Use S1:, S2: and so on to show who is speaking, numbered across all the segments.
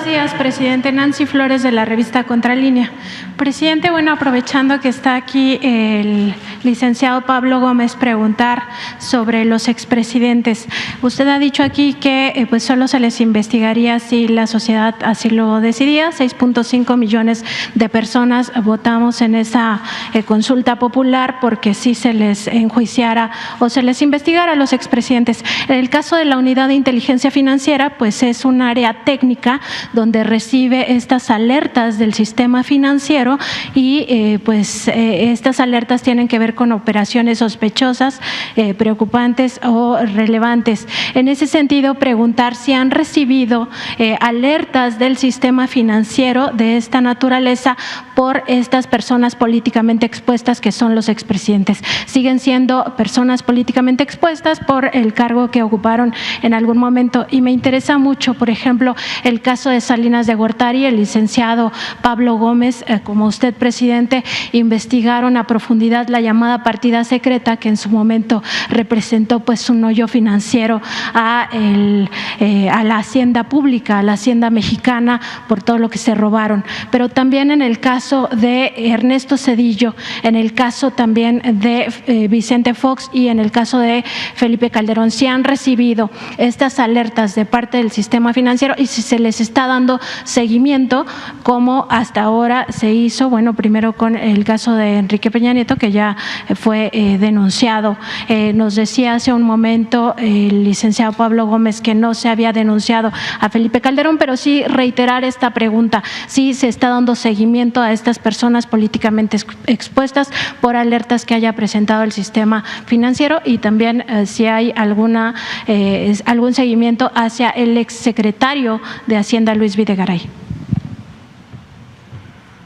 S1: buenos días, presidente. Nancy Flores, de la revista Contralínea. Presidente, bueno, aprovechando que está aquí el licenciado Pablo Gómez, preguntar sobre los expresidentes. Usted ha dicho aquí que pues solo se les investigaría si la sociedad así lo decidía. 6.5 millones de personas votamos en esa consulta popular porque sí se les enjuiciara o se les investigara a los expresidentes. En el caso de la Unidad de Inteligencia Financiera, pues es un área técnica donde recibe estas alertas del sistema financiero y estas alertas tienen que ver con operaciones sospechosas, preocupantes o relevantes. En ese sentido, preguntar si han recibido alertas del sistema financiero de esta naturaleza por estas personas políticamente expuestas que son los expresidentes. Siguen siendo personas políticamente expuestas por el cargo que ocuparon en algún momento, y me interesa mucho, por ejemplo, el caso de Salinas de Gortari. El licenciado Pablo Gómez, como usted, presidente, investigaron a profundidad la llamada partida secreta que en su momento representó pues un hoyo financiero a la hacienda pública, a la hacienda mexicana, por todo lo que se robaron. Pero también en el caso de Ernesto Zedillo, en el caso también de Vicente Fox y en el caso de Felipe Calderón, si han recibido estas alertas de parte del sistema financiero y si se les está dando seguimiento, como hasta ahora se hizo, bueno, primero con el caso de Enrique Peña Nieto, que ya fue denunciado. Nos decía hace un momento el licenciado Pablo Gómez que no se había denunciado a Felipe Calderón, pero sí reiterar esta pregunta: si se está dando seguimiento a estas personas políticamente expuestas por alertas que haya presentado el sistema financiero, y también si hay algún seguimiento hacia el exsecretario de Hacienda, Luis Videgaray.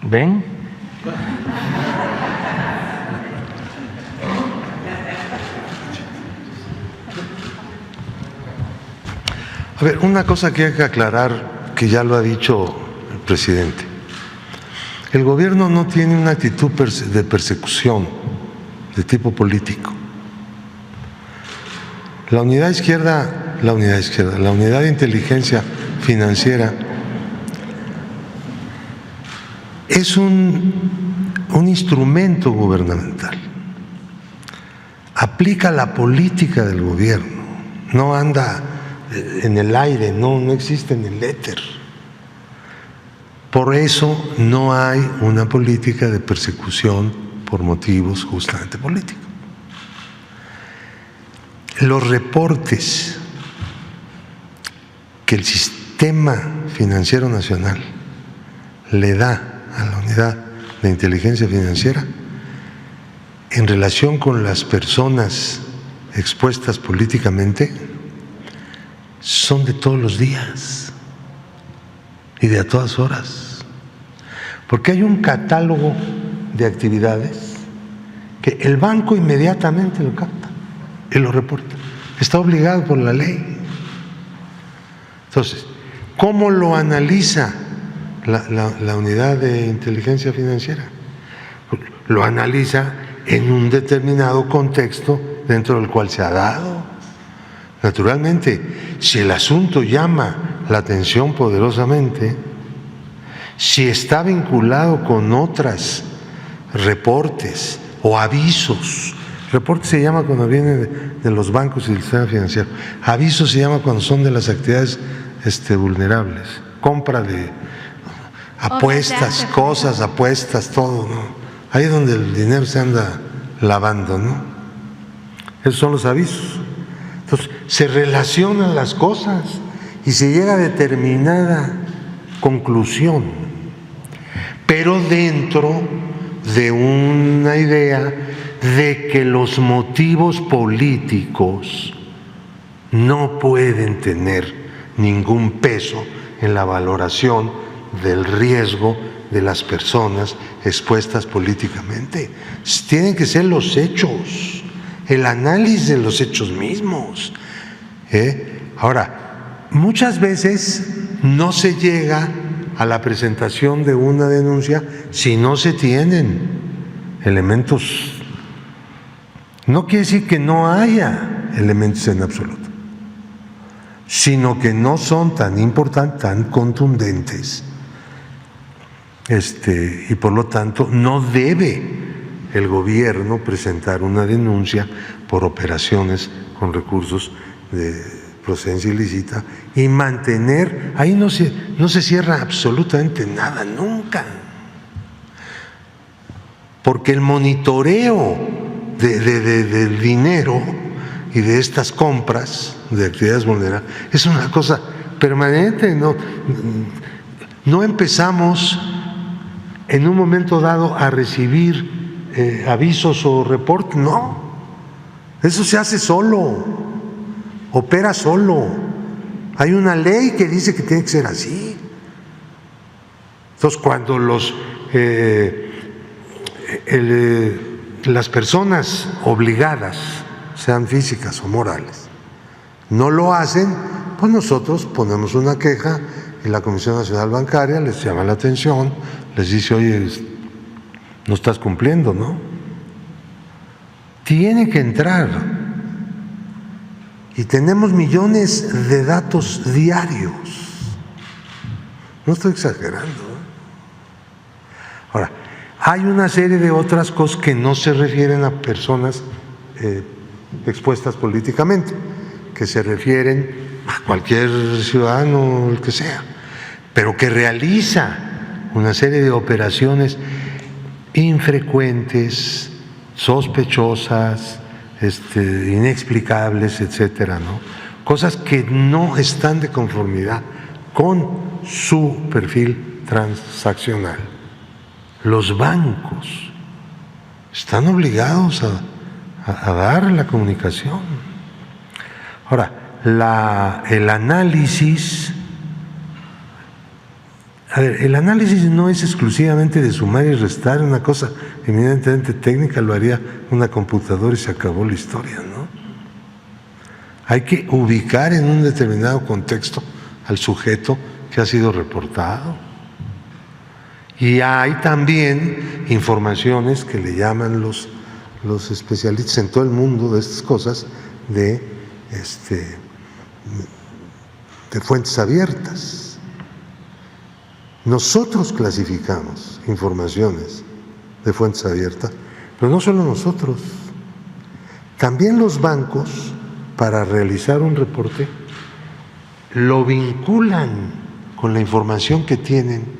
S2: ¿Ven? A ver, una cosa que hay que aclarar, que ya lo ha dicho el presidente. El gobierno no tiene una actitud de persecución de tipo político. La unidad de inteligencia financiera es un instrumento gubernamental. Aplica la política del gobierno, no anda en el aire, no existe en el éter. Por eso no hay una política de persecución por motivos justamente políticos. Los reportes que el Sistema Financiero Nacional le da a la Unidad de Inteligencia Financiera en relación con las personas expuestas políticamente son de todos los días y de a todas horas, porque hay un catálogo de actividades que el banco inmediatamente lo capta y lo reporta, está obligado por la ley. Entonces, ¿cómo lo analiza la Unidad de Inteligencia Financiera? Lo analiza en un determinado contexto dentro del cual se ha dado. Naturalmente, si el asunto llama la atención poderosamente, si está vinculado con otros reportes o avisos. Reporte se llama cuando viene de los bancos y del sistema financiero. Aviso se llama cuando son de las actividades vulnerables. Compra de apuestas, cosas, apuestas, todo, ¿no? Ahí es donde el dinero se anda lavando, ¿no? Esos son los avisos. Entonces, se relacionan las cosas y se llega a determinada conclusión, pero dentro de una idea de que los motivos políticos no pueden tener ningún peso en la valoración del riesgo de las personas expuestas políticamente. Tienen que ser los hechos, el análisis de los hechos mismos. Ahora, muchas veces no se llega a la presentación de una denuncia si no se tienen elementos. No quiere decir que no haya elementos en absoluto, sino que no son tan importantes, tan contundentes, y por lo tanto no debe el gobierno presentar una denuncia por operaciones con recursos de procedencia ilícita y mantener, ahí no se cierra absolutamente nada, nunca. Porque el monitoreo del dinero y de estas compras de actividades vulnerables es una cosa permanente. No empezamos en un momento dado a recibir avisos o reportes, no. Eso se hace solo, opera solo. Hay una ley que dice que tiene que ser así. Entonces, cuando las personas obligadas, sean físicas o morales, no lo hacen, pues nosotros ponemos una queja y la Comisión Nacional Bancaria les llama la atención, les dice, oye, no estás cumpliendo, ¿no? Tiene que entrar. Y tenemos millones de datos diarios. No estoy exagerando. Ahora, hay una serie de otras cosas que no se refieren a personas expuestas políticamente, que se refieren a cualquier ciudadano, el que sea, pero que realiza una serie de operaciones infrecuentes, sospechosas, inexplicables, etcétera, ¿no? Cosas que no están de conformidad con su perfil transaccional. Los bancos están obligados a dar la comunicación. Ahora, el análisis, el análisis no es exclusivamente de sumar y restar, una cosa eminentemente técnica, lo haría una computadora y se acabó la historia, ¿no? Hay que ubicar en un determinado contexto al sujeto que ha sido reportado. Y hay también informaciones que le llaman los especialistas en todo el mundo de estas cosas de fuentes abiertas. Nosotros clasificamos informaciones de fuentes abiertas, pero no solo nosotros, también los bancos, para realizar un reporte, lo vinculan con la información que tienen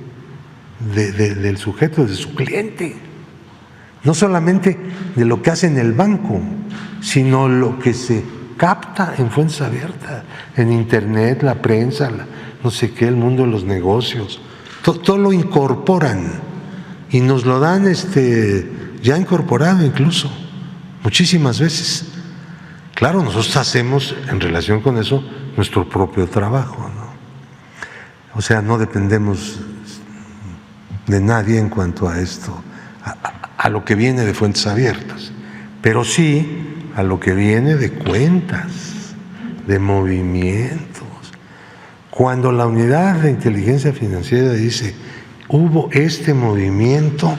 S2: del sujeto, de su cliente, no solamente de lo que hace en el banco, sino lo que se capta en fuentes abiertas, en internet, la prensa, no sé qué, el mundo de los negocios, todo lo incorporan y nos lo dan ya incorporado incluso, muchísimas veces. Claro, nosotros hacemos en relación con eso nuestro propio trabajo, ¿no? O sea, no dependemos de nadie en cuanto a esto, a lo que viene de fuentes abiertas, pero sí a lo que viene de cuentas, de movimientos. Cuando la unidad de inteligencia financiera dice, hubo este movimiento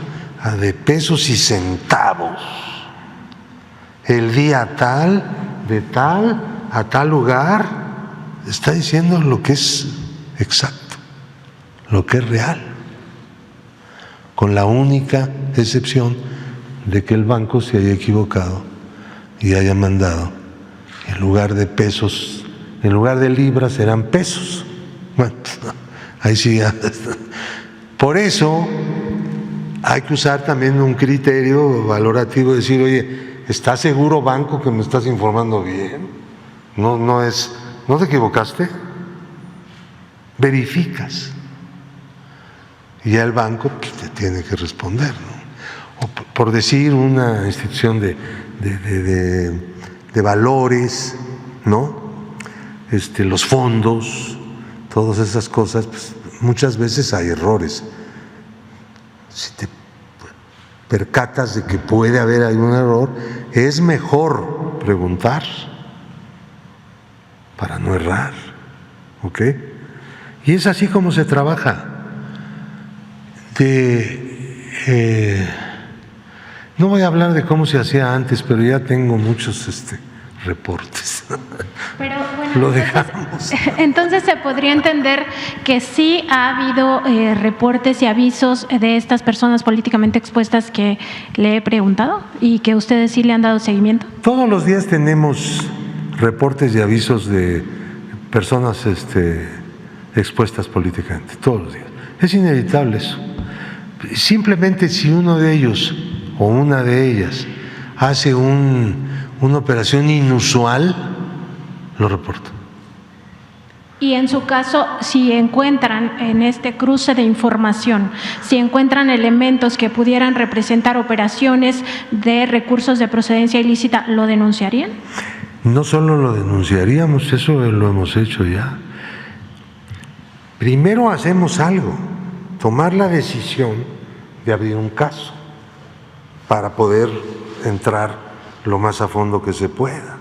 S2: de pesos y centavos, el día tal, de tal a tal lugar, está diciendo lo que es exacto, lo que es real, con la única excepción de que el banco se haya equivocado y haya mandado, en lugar de pesos, en lugar de libras eran pesos. Bueno, ahí sí. Por eso hay que usar también un criterio valorativo, decir, oye, ¿estás seguro, banco, que me estás informando bien? No te equivocaste. Verificas. Y ya el banco pues, te tiene que responder, ¿no? O por decir una institución de valores, ¿no? Los fondos, todas esas cosas, pues, muchas veces hay errores. Si te percatas de que puede haber algún error, es mejor preguntar para no errar, ¿ok? Y es así como se trabaja. No voy a hablar de cómo se hacía antes, pero ya tengo muchos reportes.
S1: Pero bueno,
S2: Lo dejamos.
S1: Entonces se podría entender que sí ha habido reportes y avisos de estas personas políticamente expuestas que le he preguntado y que ustedes sí le han dado seguimiento.
S2: Todos los días tenemos reportes y avisos de personas expuestas políticamente, todos los días. Es inevitable eso. Simplemente si uno de ellos o una de ellas hace una operación inusual, lo reporta.
S1: Y en su caso, si encuentran en este cruce de información, si encuentran elementos que pudieran representar operaciones de recursos de procedencia ilícita, ¿lo denunciarían?
S2: No solo lo denunciaríamos, eso lo hemos hecho ya. Primero hacemos algo, tomar la decisión de abrir un caso para poder entrar lo más a fondo que se pueda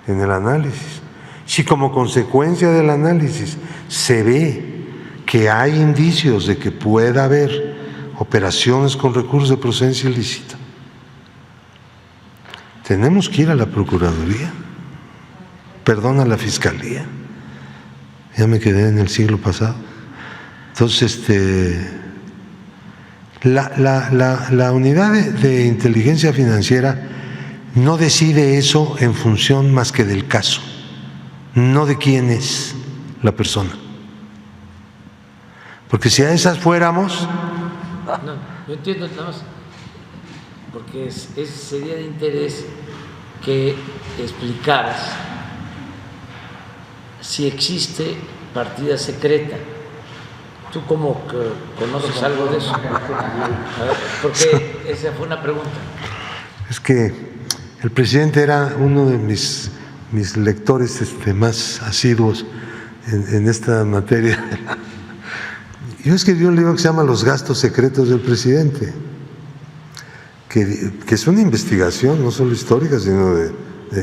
S2: en el análisis. Si como consecuencia del análisis se ve que hay indicios de que pueda haber operaciones con recursos de procedencia ilícita, tenemos que ir a la Procuraduría, perdón, a la Fiscalía. Ya me quedé en el siglo pasado. Entonces, la unidad de inteligencia financiera no decide eso en función más que del caso, no de quién es la persona. Porque si a esas fuéramos…
S3: No, yo entiendo nada más, porque sería de interés que explicaras si existe partida secreta. ¿Tú cómo conoces algo de eso? A ver, porque esa fue una pregunta.
S2: Es que el presidente era uno de mis lectores más asiduos en esta materia. Yo escribí un libro que se llama Los gastos secretos del presidente, que es una investigación no solo histórica, sino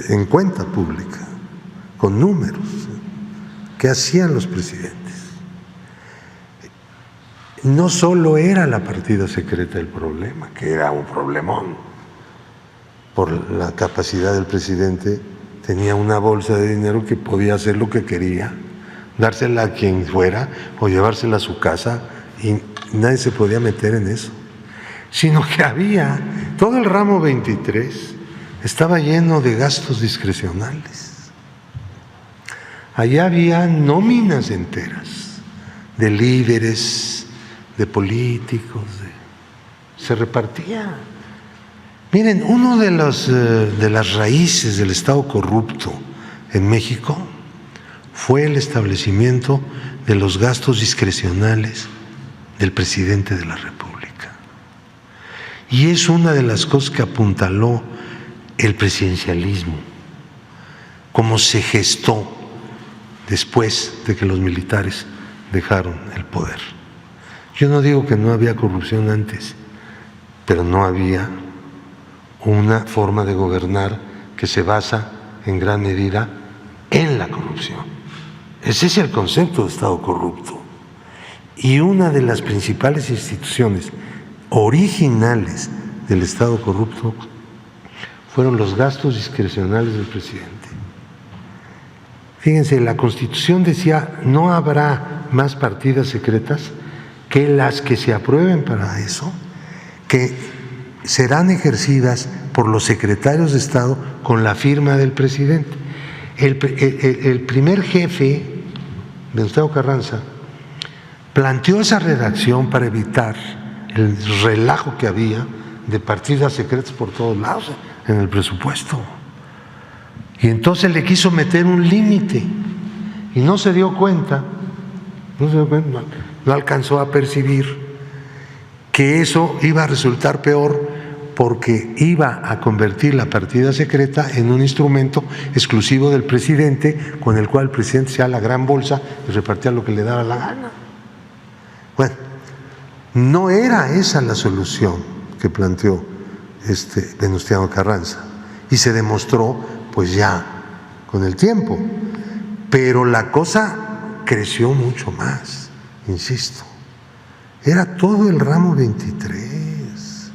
S2: en cuenta pública, con números, ¿qué hacían los presidentes? No solo era la partida secreta el problema, que era un problemón. Por la capacidad del presidente, tenía una bolsa de dinero que podía hacer lo que quería, dársela a quien fuera o llevársela a su casa, y nadie se podía meter en eso. Sino que había, todo el ramo 23 estaba lleno de gastos discrecionales. Allá había nóminas enteras de líderes, de políticos, se repartía. Miren, uno de las raíces del Estado corrupto en México fue el establecimiento de los gastos discrecionales del presidente de la República. Y es una de las cosas que apuntaló el presidencialismo, cómo se gestó después de que los militares dejaron el poder. Yo no digo que no había corrupción antes, pero no había una forma de gobernar que se basa en gran medida en la corrupción. Ese es el concepto de Estado corrupto. Y una de las principales instituciones originales del Estado corrupto fueron los gastos discrecionales del presidente. Fíjense, la Constitución decía: no habrá más partidas secretas que las que se aprueben para eso, que serán ejercidas por los secretarios de Estado con la firma del presidente. El primer jefe, Venustiano Carranza, planteó esa redacción para evitar el relajo que había de partidas secretas por todos lados en el presupuesto. Y entonces le quiso meter un límite y no se dio cuenta, no alcanzó a percibir que eso iba a resultar peor, porque iba a convertir la partida secreta en un instrumento exclusivo del presidente, con el cual el presidente se da la gran bolsa y repartía lo que le daba la gana. Bueno, no era esa la solución que planteó Venustiano Carranza, y se demostró pues ya con el tiempo, pero la cosa creció mucho más, insisto. Era todo el ramo 23.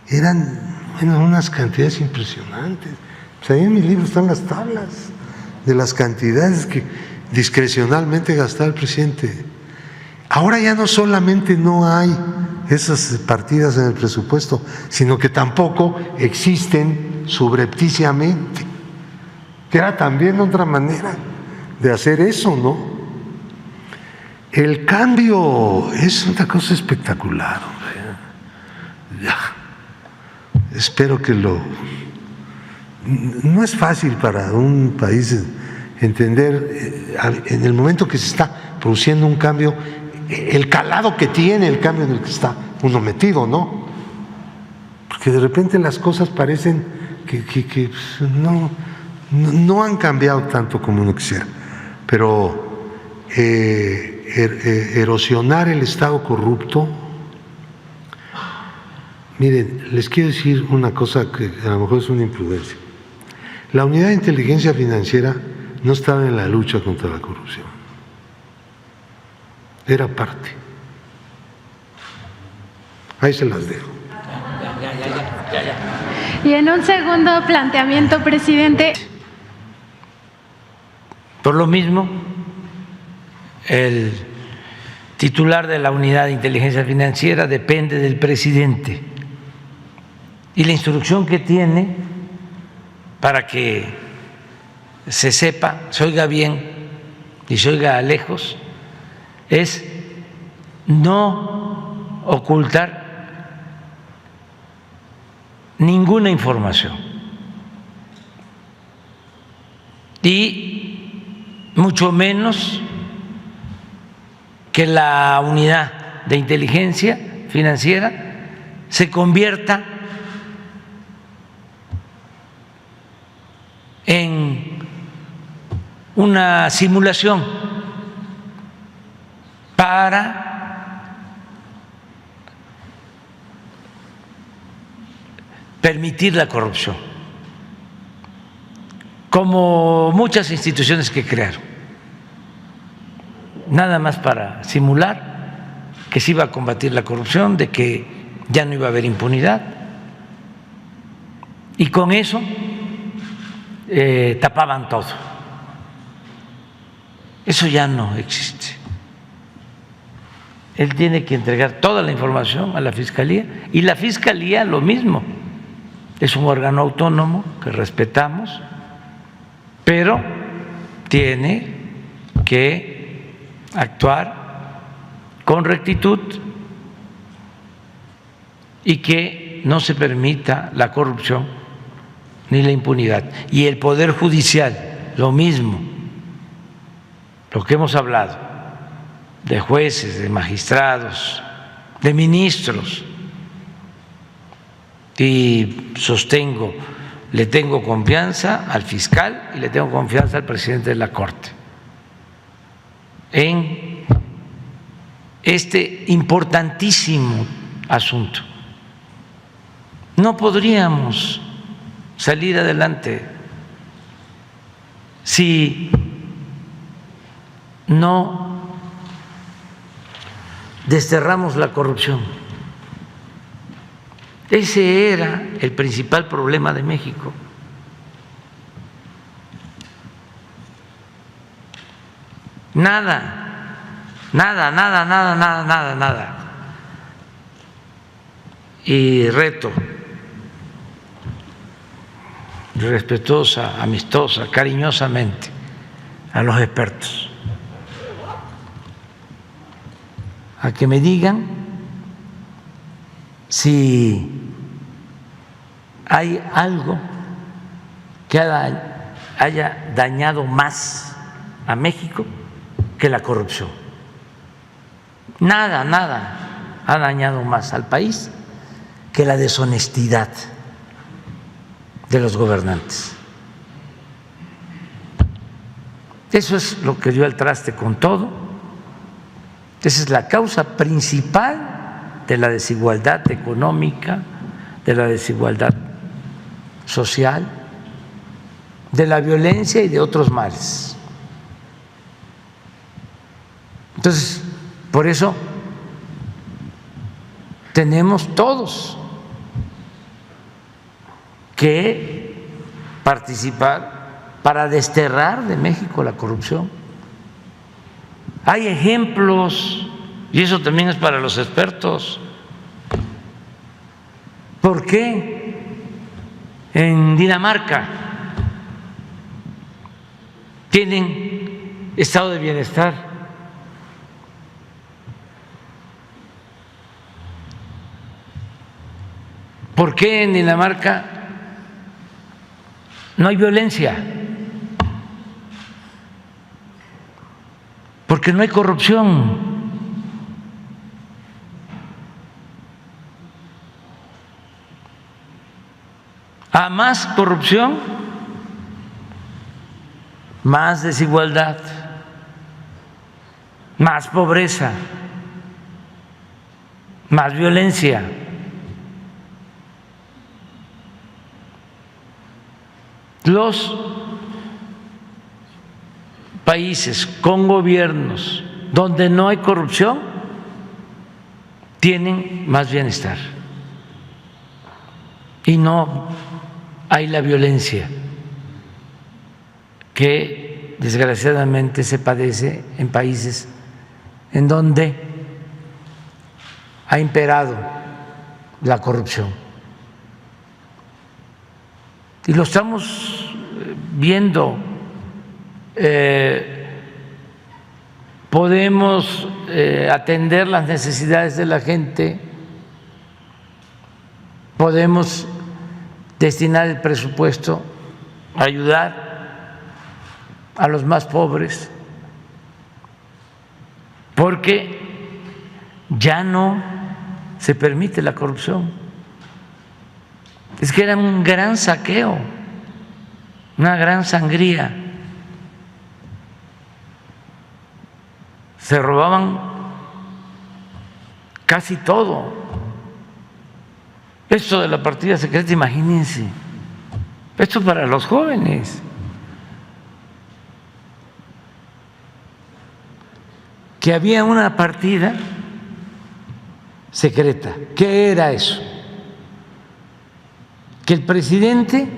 S2: Eran unas cantidades impresionantes. Pues ahí en mi libro están las tablas de las cantidades que discrecionalmente gastaba el presidente. Ahora ya no solamente no hay esas partidas en el presupuesto, sino que tampoco existen subrepticiamente, que era también otra manera de hacer eso, ¿no? El cambio es una cosa espectacular, hombre. Ya. Espero que no es fácil para un país entender en el momento que se está produciendo un cambio, el calado que tiene el cambio en el que está uno metido, ¿no? Porque de repente las cosas parecen que no han cambiado tanto como uno quisiera, pero erosionar el Estado corrupto. Miren, les quiero decir una cosa que a lo mejor es una imprudencia. La Unidad de Inteligencia Financiera no estaba en la lucha contra la corrupción. Era parte. Ahí se las dejo.
S1: Y en un segundo planteamiento, presidente.
S3: Por lo mismo, el titular de la Unidad de Inteligencia Financiera depende del presidente. Y la instrucción que tiene para que se sepa, se oiga bien y se oiga lejos, es no ocultar ninguna información y mucho menos que la unidad de inteligencia financiera se convierta en una simulación para permitir la corrupción, como muchas instituciones que crearon, nada más para simular que se iba a combatir la corrupción, de que ya no iba a haber impunidad, y con eso tapaban todo. Eso ya no existe. Él tiene que entregar toda la información a la Fiscalía, y la Fiscalía lo mismo. Es un órgano autónomo que respetamos, pero tiene que actuar con rectitud y que no se permita la corrupción ni la impunidad. Y el Poder Judicial, lo mismo, lo que hemos hablado, de jueces, de magistrados, de ministros, y sostengo, le tengo confianza al fiscal y le tengo confianza al presidente de la Corte en este importantísimo asunto. No podríamos salir adelante si no desterramos la corrupción. Ese era el principal problema de México. Nada. Y reto respetuosa, amistosa, cariñosamente a los expertos a que me digan si hay algo que haya dañado más a México que la corrupción. Nada ha dañado más al país que la deshonestidad de los gobernantes. Eso es lo que dio al traste con todo. Esa es la causa principal de la desigualdad económica, de la desigualdad social, de la violencia y de otros males. Entonces, por eso tenemos todos que participar para desterrar de México la corrupción. Hay ejemplos, y eso también es para los expertos. ¿Por qué en Dinamarca tienen estado de bienestar? ¿Por qué en Dinamarca no hay violencia? Porque no hay corrupción. A más corrupción, más desigualdad, más pobreza, más violencia. Los países con gobiernos donde no hay corrupción tienen más bienestar y no hay la violencia que desgraciadamente se padece en países en donde ha imperado la corrupción. Y lo estamos viendo. Podemos atender las necesidades de la gente, podemos destinar el presupuesto a ayudar a los más pobres, porque ya no se permite la corrupción. Es que era un gran saqueo, una gran sangría. Se robaban casi todo. Esto de la partida secreta, imagínense, esto para los jóvenes. Que había una partida secreta. ¿Qué era eso? Que el presidente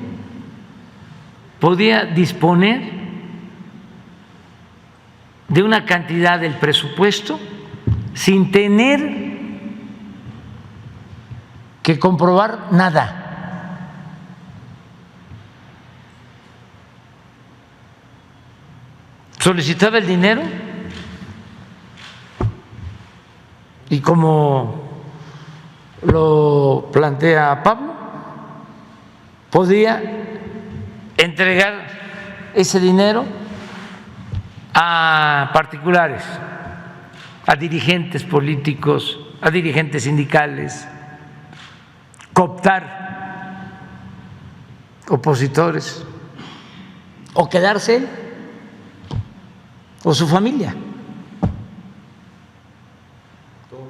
S3: podía disponer de una cantidad del presupuesto sin tener que comprobar nada. Solicitaba el dinero y, como lo plantea Pablo, podía entregar ese dinero a particulares, a dirigentes políticos, a dirigentes sindicales, cooptar opositores o quedarse él o su familia.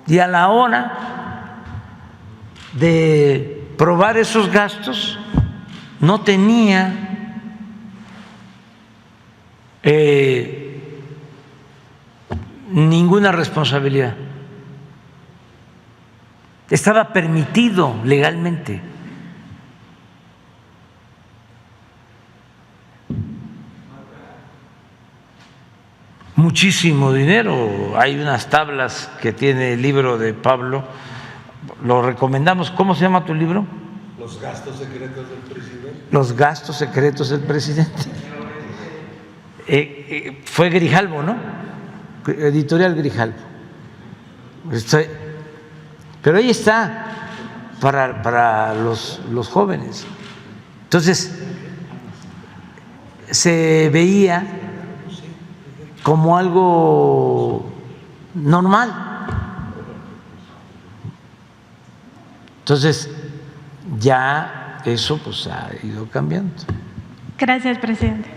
S3: Y a la hora de probar esos gastos no tenía ninguna responsabilidad. Estaba permitido legalmente. Muchísimo dinero. Hay unas tablas que tiene el libro de Pablo, lo recomendamos. ¿Cómo se llama tu libro?
S2: Los gastos secretos del presidente.
S3: Los gastos secretos del presidente. Fue Grijalvo, ¿no? Editorial Grijalvo. Pero ahí está para los jóvenes. Entonces, se veía como algo normal. Entonces, ya eso pues ha ido cambiando.
S1: Gracias, presidente.